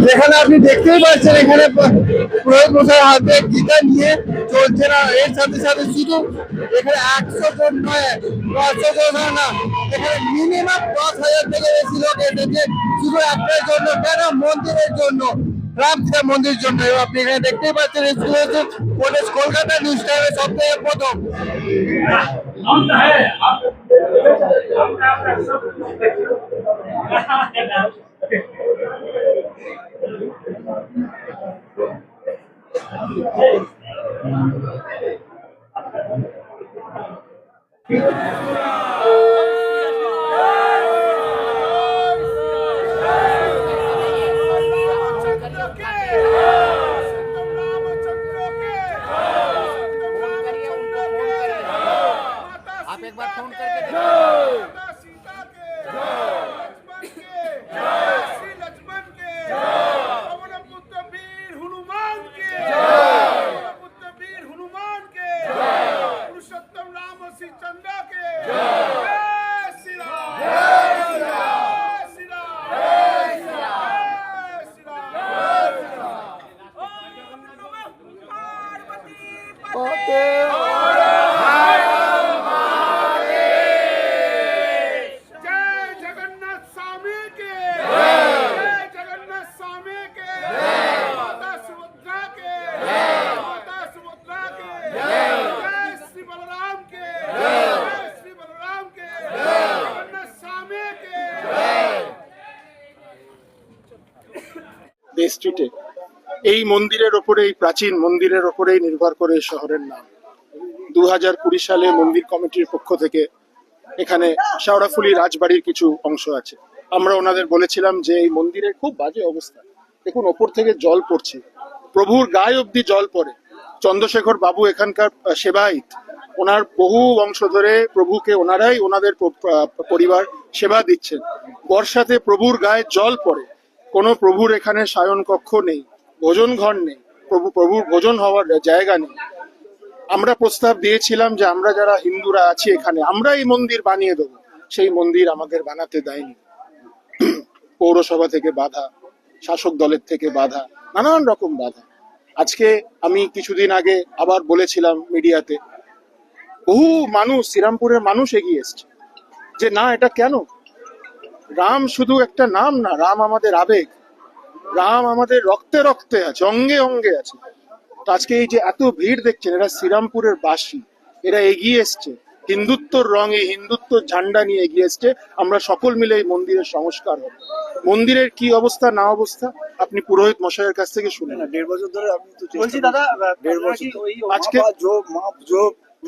যেখানে আপনি দেখতেই পাচ্ছেন এখানে পুরোহিত মশাই হাতে গীতা নিয়ে চলছে না। এর সাথে সাথে শুধু এখানে 100 জন নয়, 500 জন না, এখানে মিনিমাম 10,000 থেকে বেশি লোক এসেছে শুধু একটার জন্য, কেন? মন্দিরের জন্য, রামসীতা মন্দিরের জন্য। এবং আপনি এখানে দেখতেই পাচ্ছেন কলকাতা নিউজ টাইমে সব থেকে প্রথম। आप एक बार फोन करके স্ট্রিটে এই মন্দিরের ওপরে, এই প্রাচীন মন্দিরের ওপরেই নির্ভর করে শহরের নাম। 2020 সালে মন্দির কমিটির পক্ষ থেকে এখানে শেওড়াফুলি রাজবাড়ির কিছু অংশ আছে। আমরা ওনাদের বলেছিলাম যে এই মন্দিরের খুব বাজে অবস্থা, দেখুন ওপর থেকে জল পড়ছে, প্রভুর গায়ে অব্দি জল পড়ে। চন্দ্রশেখর বাবু এখানকার সেবায়িত, ওনার বহু বংশ ধরে প্রভুকে ওনারাই ওনাদের পরিবার সেবা দিচ্ছেন। বর্ষাতে প্রভুর গায়ে জল পড়ে, কোনো প্রভুর এখানে শয়ন কক্ষ নেই, ভোজন ঘর নেই, প্রভুর ভোজন হওয়ার জায়গা নেই। আমরা প্রস্তাব দিয়েছিলাম যে আমরা যারা হিন্দুরা আছি এখানে, আমরা এই মন্দির বানিয়ে দেবো। সেই মন্দির আমাদের বানাতে দেয়নি। পৌরসভা থেকে বাধা, শাসক দলের থেকে বাধা, নানান রকম বাধা। আজকে আমি কিছুদিন আগে আবার বলেছিলাম মিডিয়াতে, বহু মানুষ, শ্রীরামপুরের মানুষ এগিয়ে এসছে যে না, এটা কেন? রাম শুধু একটা নাম না, রাম আমাদের আবেগ, রাম আমাদের রক্তে রক্তে আছে, অঙ্গে অঙ্গে আছে। আজকে এই যে এত ভিড় দেখছেন, এরা শ্রীরামপুরের বাসী, এরা এগিয়ে এসছে হিন্দুত্বর রঙে, হিন্দুত্বর ঝান্ডা নিয়ে এগিয়ে এসছে। আমরা সকল মিলে এই মন্দিরের সংস্কার হবে। মন্দিরের কি অবস্থা না অবস্থা আপনি পুরোহিত মশাইয়ের কাছ থেকে শুনে না। 1.5 বছর ধরে আপনি তো বলছি দাদা, 1.5 বছর আজকে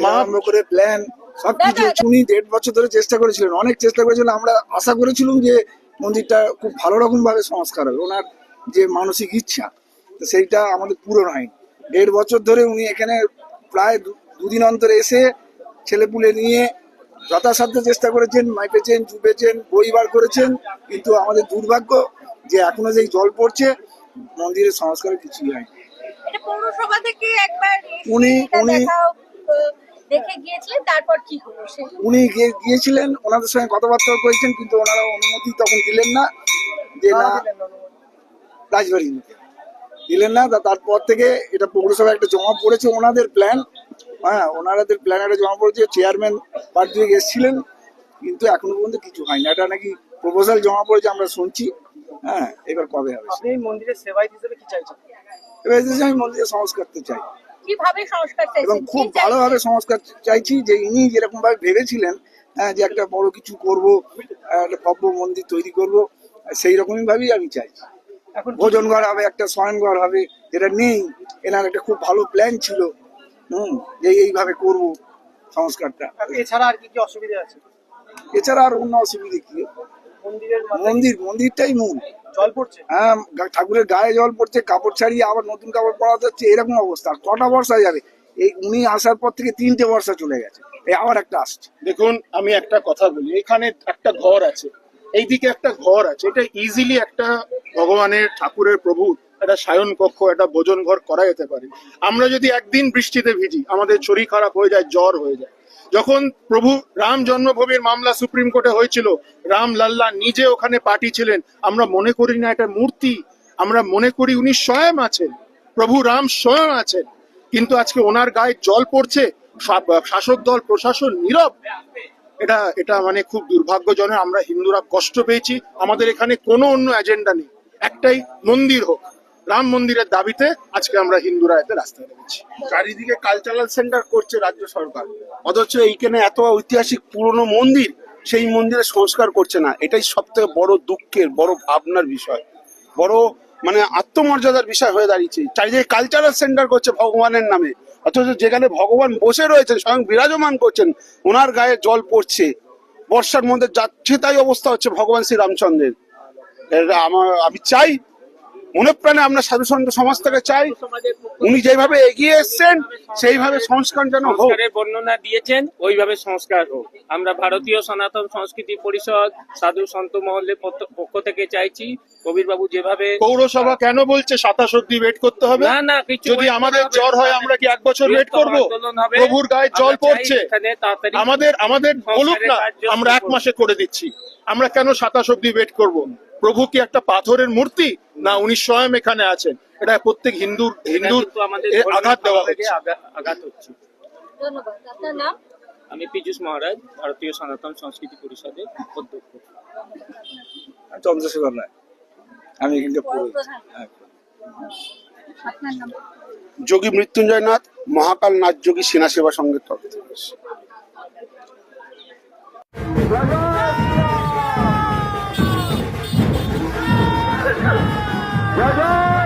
মাপ করে প্ল্যান সবকিছু উনি 1.5 বছর ধরে চেষ্টা করেছিলেন, অনেক চেষ্টা করেছিলেন। আমরা আশা করেছিলাম যে মন্দিরটা খুব ভালো রকম ভাবে সংস্কার হবে, ওনার যে মানসিক ইচ্ছা তো সেইটা আমাদের পূরণ হয়নি। 1.5 বছর ধরে উনি এখানে প্রায় দুদিন অন্তরে এসে ছেলেপুলে নিয়ে যথাসাধ্য চেষ্টা করেছেন, মাইপেছেন, চুপেছেন, বই বার করেছেন, কিন্তু আমাদের দুর্ভাগ্য যে এখনো যেই জল পড়ছে, মন্দিরের সংস্কারে কিছুই হয়নি। এটা পৌরসভা থেকে একবার উনি দেখে গিয়েছিলেন, তারপর কি হলো? উনি গিয়েছিলেন, ওনাদের সঙ্গে কথাবার্তা করেছেন, কিন্তু ওনারা অনুমতি তখন দিলেন না, যে না রাজবাড়ি দিলেন না। তারপর থেকে এটা পৌরসভা একটা জমা পড়েছে, ওনাদের প্ল্যান, হ্যাঁ ওনাদের প্ল্যান একটা জমা পড়েছে। চেয়ারম্যান পার্টি থেকে এসেছিলেন, কিন্তু এখনো পর্যন্ত কিছু হয়নি। এটা নাকি প্রপোজাল জমা পড়েছে আমরা শুনছি, হ্যাঁ এবার কবে হবে? আপনি মন্দিরের সেবায়িত হিসেবে কি চাইছেন? এবার আমি মন্দিরে সংস্কার তো চাই, কিভাবে সংস্কার চাইছেন? এবং খুব ভালোভাবে সংস্কার চাইছি, যে ইনি যেরকম ভাবে ভেবেছিলেন, হ্যাঁ যে একটা বড় কিছু করব, একটা ভব্য মন্দির তৈরি করব, সেই রকমই ভাবেই আমি চাইছি। এখন ভোজন ঘর হবে, একটা শয়ন ঘর হবে, যেটা নেই। এনার একটা খুব ভালো প্ল্যান ছিল, যে এইভাবে করব সংস্কারটা। এছাড়া আর কি কি অসুবিধা আছে? এছাড়া আর অন্য অসুবিধা কি? মন্দিরটাই মূল। জল পড়ছে, হ্যাঁ ঠাকুরের গায়ে জল পড়ছে, কাপড় ছাড়িয়ে আবার নতুন কাপড় পরাতে হচ্ছে, এরকম অবস্থা। কটা বর্ষা যাবে? এই উনি আসার পর থেকে 3টে বর্ষা চলে গেছে, এই আবার একটা আসছে। দেখুন আমি একটা কথা বলি, এখানে একটা ঘর আছে, এইদিকে একটা ঘর আছে, এটা ইজিলি একটা ভগবানের, ঠাকুরের, প্রভুর একটা শয়ন কক্ষ, একটা ভোজন ঘর করা যেতে পারে। আমরা যদি একদিন বৃষ্টিতে ভিজি, আমাদের শরীর খারাপ হয়ে যায়, জ্বর হয়ে যায়। যখন প্রভু রাম জন্মভূমির মামলা সুপ্রিম কোর্টে হয়েছিল, রাম লাল্লা নিজে ওখানে পার্টি ছিলেন। আমরা মনে করি না এটা মূর্তি, আমরা মনে করি উনি স্বয়ং আছেন, প্রভু রাম স্বয়ং আছেন, কিন্তু আজকে ওনার গায়ে জল পড়ছে, শাসক দল প্রশাসন নীরব। এটা এটা মানে খুব দুর্ভাগ্যজনক। আমরা হিন্দুরা কষ্ট পেয়েছি। আমাদের এখানে কোনো অন্য এজেন্ডা নেই, একটাই মন্দির হোক। রাম মন্দিরের দাবিতে আজকে আমরা হিন্দুরা এতে রাস্তায় নেমেছি। চারিদিকে কালচারাল সেন্টার করছে রাজ্য সরকার, অথচ এইখানে এত ঐতিহাসিক পুরনো মন্দির, সেই মন্দিরে সংস্কার করছে না। এটাই সব থেকে বড় দুঃখের, বড় ভাবনার বিষয়, বড় মানে আত্মমর্যাদার বিষয় হয়ে দাঁড়িয়েছে। চারিদিকে কালচারাল সেন্টার করছে ভগবানের নামে, অথচ যেখানে ভগবান বসে রয়েছেন, স্বয়ং বিরাজমান করছেন, ওনার গায়ে জল পড়ছে। বর্ষার মধ্যে যাচ্ছে তাই অবস্থা হচ্ছে ভগবান শ্রী রামচন্দ্রের। আমি চাই, মনে প্রাণে আমরা সাধু সন্ত সমাজ থেকে চাই, উনি যেভাবে এগিয়ে এসছেন সেইভাবে সংস্কার যেন হোক। সংস্কারের বর্ণনা দিয়েছেন, ওইভাবে সংস্কার হোক। আমরা ভারতীয় সনাতন সংস্কৃতি পরিষদ সাধু সন্ত মহলের পক্ষ থেকে চাইছি, কবির বাবু যেভাবে পৌরসভা কেন বলছে 27 অব্দি ওয়েট করতে হবে? না না, কিছু যদি আমাদের জ্বর হয় আমরা কি 1 বছর ওয়েট করব? আন্দোলন হবে, প্রভুর গায়ে জল আমরা চাই পড়ছে, এখানে তাড়াতাড়ি আমাদের বলুক না, আমরা 1 মাসে করে দিচ্ছি। আমরা কেন 27 অব্দি ওয়েট করব? প্রভু কি একটা পাথরের মূর্তি? না, উনি স্বয়ং এখানে আছেন। এটা প্রত্যেক হিন্দুর কিন্তু আমাদের আঘাত দেওয়া হচ্ছে। আঘাত হচ্ছে। ধন্যবাদ। আপনার নাম? আমি পীযূষ মহারাজ, ভারতীয় সনাতন সংস্কৃতি পরিষদের অধ্যক্ষ। চন্দ্রশেখর রায়, আমি এখানকার প্রধান। হ্যাঁ। আপনার নাম? যোগী মৃত্যুঞ্জয় নাথ, মহাকাল নাথ যোগী সেনা সেবা সংঘের তরফ থেকে এসেছি। জয় জয়